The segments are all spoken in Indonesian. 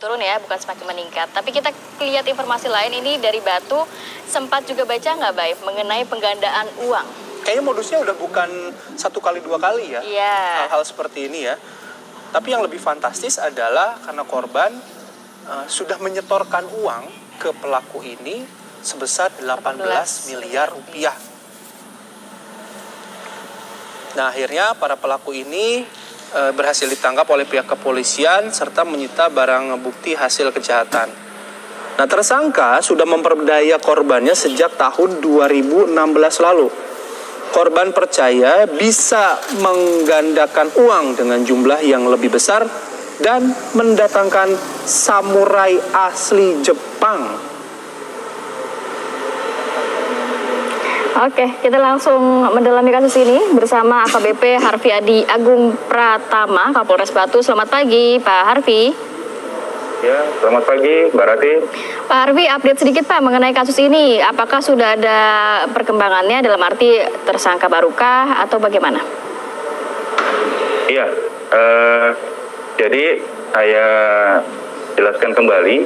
turun ya, bukan semakin meningkat. Tapi kita lihat informasi lain ini dari Batu, sempat juga baca nggak, Bay, mengenai penggandaan uang? Kayaknya modusnya udah bukan 1 kali 2 kali ya, hal-hal seperti ini ya. Tapi yang lebih fantastis adalah karena korban sudah menyetorkan uang ke pelaku ini sebesar 18 miliar rupiah. Nah, akhirnya para pelaku ini berhasil ditangkap oleh pihak kepolisian serta menyita barang bukti hasil kejahatan. Nah, tersangka sudah memperdaya korbannya sejak tahun 2016 lalu. Korban percaya bisa menggandakan uang dengan jumlah yang lebih besar dan mendatangkan samurai asli Jepang. Oke, kita langsung mendalami kasus ini bersama AKBP Harvey Adi Agung Pratama, Kapolres Batu. Selamat pagi, Pak Harvey. Ya, selamat pagi, Mbak Rati. Pak Harvey, update sedikit Pak mengenai kasus ini. Apakah sudah ada perkembangannya dalam arti tersangka barukah atau bagaimana? Iya, jadi saya jelaskan kembali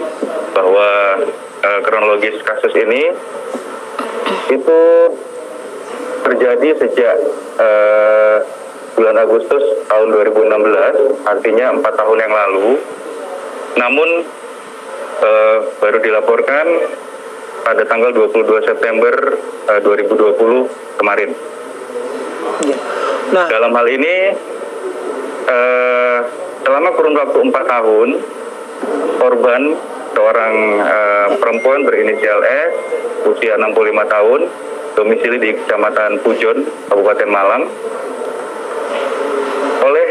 bahwa kronologis kasus ini itu terjadi sejak bulan Agustus tahun 2016, artinya 4 tahun yang lalu. Namun baru dilaporkan pada tanggal 22 September 2020 kemarin. Nah, dalam hal ini selama kurun waktu 4 tahun, korban seorang perempuan berinisial S, usia 65 tahun, domisili di Kecamatan Pujon, Kabupaten Malang, oleh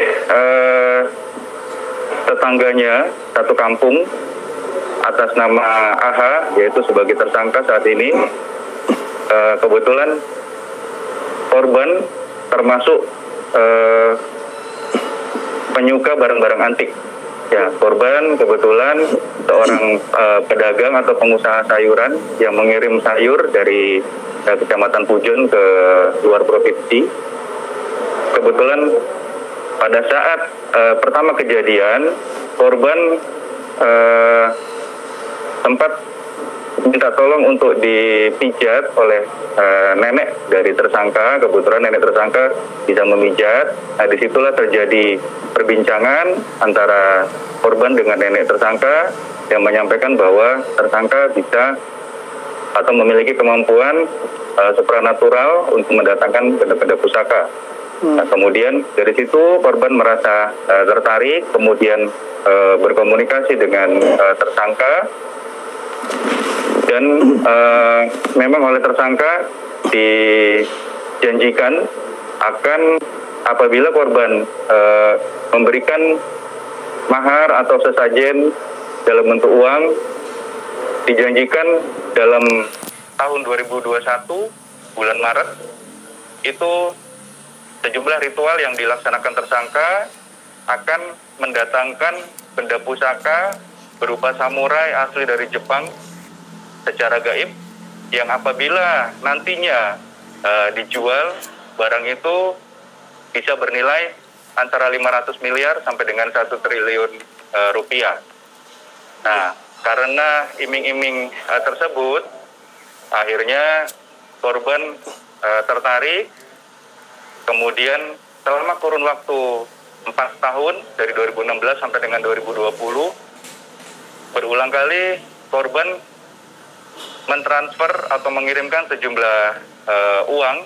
tetangganya satu kampung atas nama AH, yaitu sebagai tersangka saat ini. Kebetulan korban termasuk penyuka barang-barang antik. Ya, korban kebetulan seorang pedagang atau pengusaha sayuran yang mengirim sayur dari Kecamatan Pujon ke luar provinsi. Kebetulan pada saat pertama kejadian, korban sempat minta tolong untuk dipijat oleh nenek dari tersangka. Kebetulan nenek tersangka bisa memijat. Nah, disitulah terjadi perbincangan antara korban dengan nenek tersangka yang menyampaikan bahwa tersangka bisa atau memiliki kemampuan supranatural untuk mendatangkan benda-benda pusaka. Nah, kemudian dari situ korban merasa tertarik, kemudian berkomunikasi dengan tersangka, dan memang oleh tersangka dijanjikan akan apabila korban memberikan mahar atau sesajen dalam bentuk uang, dijanjikan dalam tahun 2021 bulan Maret itu sejumlah ritual yang dilaksanakan tersangka akan mendatangkan benda pusaka berupa samurai asli dari Jepang secara gaib, yang apabila nantinya dijual, barang itu bisa bernilai antara 500 miliar sampai dengan 1 triliun rupiah. Nah, karena iming-iming tersebut, akhirnya korban tertarik. Kemudian selama kurun waktu 4 tahun dari 2016 sampai dengan 2020, berulang kali korban mentransfer atau mengirimkan sejumlah uang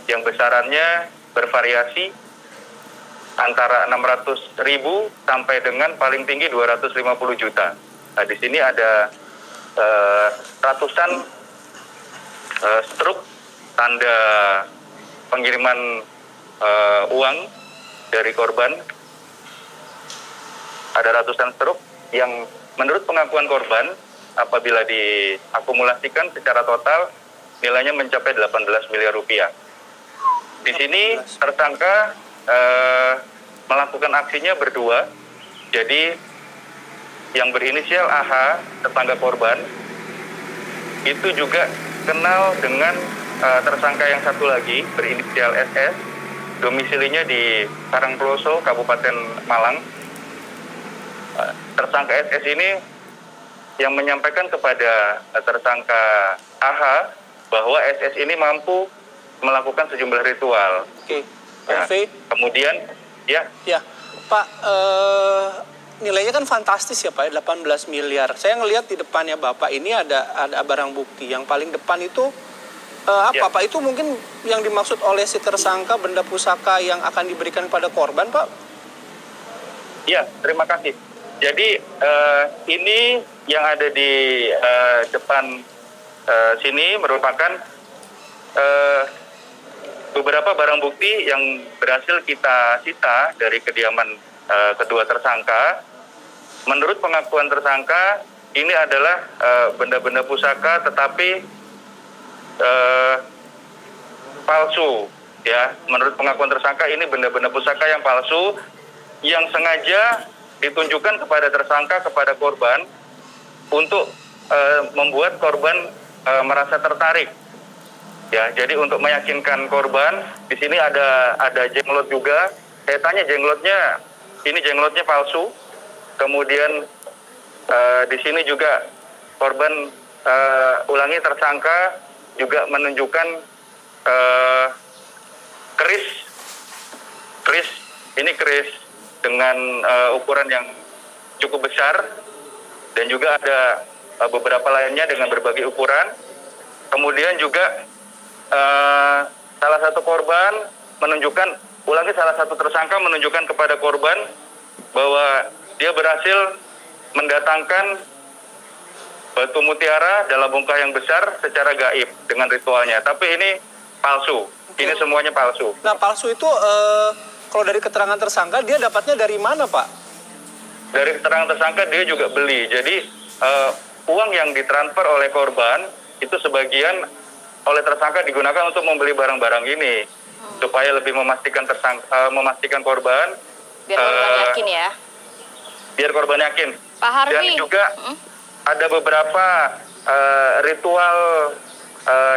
yang besarannya bervariasi antara 600.000 sampai dengan paling tinggi 250 juta. Nah, di sini ada ratusan struk tanda pengiriman uang dari korban. Ada ratusan struk yang menurut pengakuan korban apabila diakumulasikan secara total nilainya mencapai 18 miliar rupiah. Di sini tersangka melakukan aksinya berdua. Jadi yang berinisial AH, tetangga korban, itu juga kenal dengan tersangka yang satu lagi berinisial SS, domisilinya di Karangploso, Kabupaten Malang. tersangka SS ini yang menyampaikan kepada tersangka AH bahwa SS ini mampu melakukan sejumlah ritual. Oke, Ya. LV. Kemudian, ya, Ya, Pak, nilainya kan fantastis ya Pak, 18 miliar. Saya ngelihat di depannya Bapak ini ada barang bukti. Yang paling depan itu apa Ya. Pak? Itu mungkin yang dimaksud oleh si tersangka benda pusaka yang akan diberikan kepada korban, Pak? ya, terima kasih. Jadi ini yang ada di depan sini merupakan beberapa barang bukti yang berhasil kita sita dari kediaman kedua tersangka. Menurut pengakuan tersangka, ini adalah benda-benda pusaka tetapi palsu. Ya, menurut pengakuan tersangka ini benda-benda pusaka yang palsu yang sengaja ditunjukkan kepada tersangka kepada korban untuk membuat korban merasa tertarik. Ya, jadi untuk meyakinkan korban, di sini ada jenglot juga. Saya tanya jenglotnya, ini jenglotnya palsu. Kemudian di sini juga korban ulangi tersangka juga menunjukkan keris. Ini keris dengan ukuran yang cukup besar dan juga ada beberapa lainnya dengan berbagai ukuran. Kemudian juga salah satu korban salah satu tersangka menunjukkan kepada korban bahwa dia berhasil mendatangkan batu mutiara dalam bongkah yang besar secara gaib dengan ritualnya. Tapi ini palsu. Ini semuanya palsu. Nah, palsu itu kalau dari keterangan tersangka dia dapatnya dari mana, Pak? Dari keterangan tersangka dia juga beli. Jadi uang yang ditransfer oleh korban itu sebagian oleh tersangka digunakan untuk membeli barang-barang ini supaya lebih memastikan korban. Biar korban yakin ya. Biar korban yakin. Pak Harfi. Dan juga ada beberapa ritual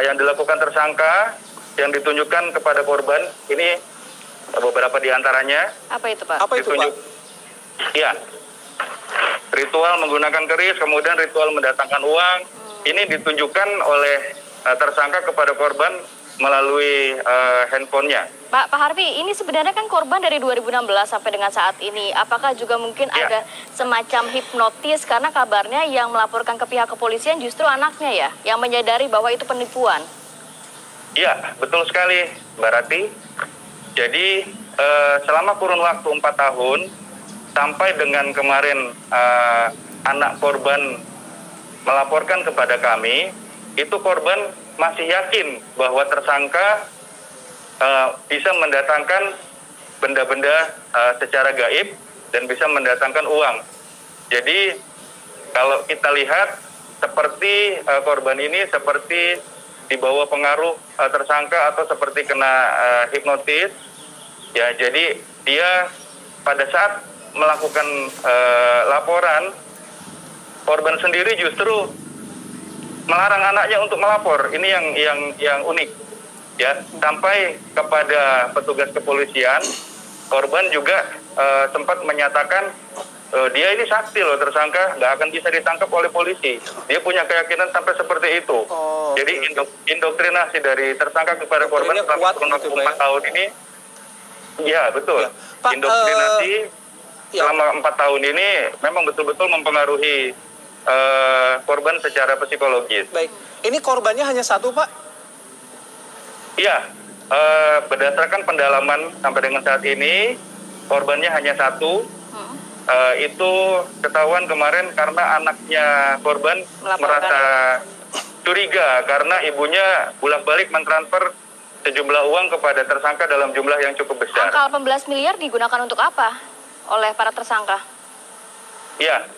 yang dilakukan tersangka yang ditunjukkan kepada korban. Ini beberapa di antaranya. Apa itu, Pak? Apa itu, Pak? Iya. Ritual menggunakan keris, kemudian ritual mendatangkan uang. Ini ditunjukkan oleh tersangka kepada korban melalui handphonenya. Pak Harfi, ini sebenarnya kan korban dari 2016 sampai dengan saat ini. Apakah juga mungkin ada semacam hipnotis karena kabarnya yang melaporkan ke pihak kepolisian justru anaknya ya, yang menyadari bahwa itu penipuan? Iya, betul sekali, Mbak Rati. Jadi selama kurun waktu 4 tahun sampai dengan kemarin anak korban melaporkan kepada kami, itu korban masih yakin bahwa tersangka bisa mendatangkan benda-benda secara gaib dan bisa mendatangkan uang. Jadi kalau kita lihat seperti korban ini seperti di bawah pengaruh tersangka atau seperti kena hipnotis. Ya, jadi dia pada saat melakukan laporan, korban sendiri justru melarang anaknya untuk melapor. Ini yang unik, ya. Sampai kepada petugas kepolisian, korban juga sempat menyatakan dia ini sakti loh, tersangka nggak akan bisa ditangkap oleh polisi. Dia punya keyakinan sampai seperti itu. Jadi indoktrinasi dari tersangka kepada korban selama kurun waktu 4 tahun ini, ya betul. Ya. Pak, indoktrinasi selama 4 tahun ini memang betul-betul mempengaruhi korban secara psikologis. Baik, ini korbannya hanya satu, Pak? Iya, berdasarkan pendalaman sampai dengan saat ini, korbannya hanya satu. Itu ketahuan kemarin karena anaknya korban merasa curiga karena ibunya bolak-balik mentransfer sejumlah uang kepada tersangka dalam jumlah yang cukup besar. Angka 18 miliar digunakan untuk apa oleh para tersangka? Ya,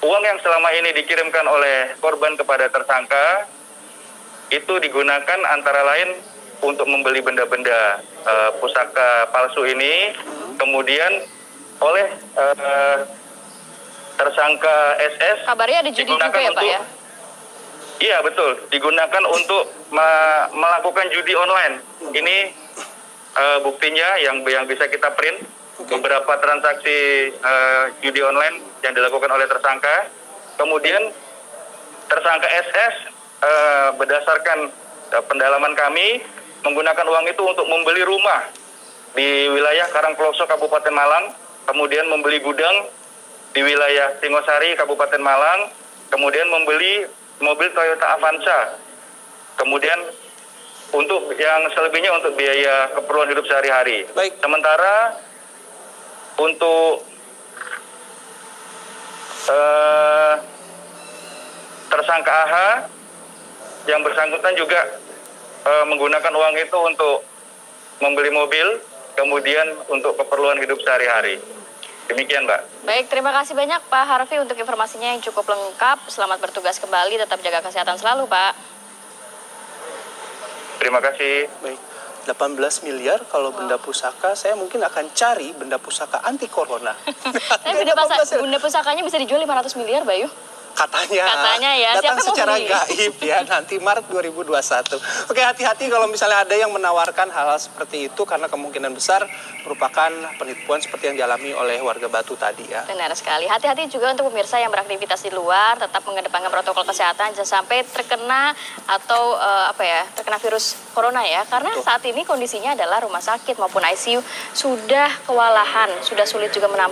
uang yang selama ini dikirimkan oleh korban kepada tersangka itu digunakan antara lain untuk membeli benda-benda pusaka palsu ini, kemudian oleh tersangka SS. Kabarnya ada judi juga ya, Pak ya? Iya, betul. Digunakan untuk melakukan judi online. Ini buktinya yang bisa kita print. beberapa transaksi judi online yang dilakukan oleh tersangka. Kemudian tersangka SS berdasarkan pendalaman kami menggunakan uang itu untuk membeli rumah di wilayah Karangploso, Kabupaten Malang, kemudian membeli gudang di wilayah Singosari, Kabupaten Malang, kemudian membeli mobil Toyota Avanza, kemudian untuk yang selebihnya untuk biaya keperluan hidup sehari-hari. Baik. Sementara untuk tersangka AH yang bersangkutan juga menggunakan uang itu untuk membeli mobil, kemudian untuk keperluan hidup sehari-hari. Demikian, Mbak. Baik, terima kasih banyak Pak Harvey untuk informasinya yang cukup lengkap. Selamat bertugas kembali, tetap jaga kesehatan selalu, Pak. Terima kasih. Baik. 18 miliar kalau benda pusaka, saya mungkin akan cari benda pusaka anti corona. Tapi benda pusakanya bisa dijual 500 miliar, Bayu. Katanya ya, datang siapa mau secara beli? gaib ya nanti Maret 2021. Oke, hati-hati kalau misalnya ada yang menawarkan hal-hal seperti itu karena kemungkinan besar merupakan penipuan seperti yang dialami oleh warga Batu tadi ya. Benar sekali. Hati-hati juga untuk pemirsa yang beraktivitas di luar, tetap mengedepankan protokol kesehatan jangan sampai terkena atau terkena virus corona ya. Karena saat ini kondisinya adalah rumah sakit maupun ICU sudah kewalahan, sudah sulit juga menampung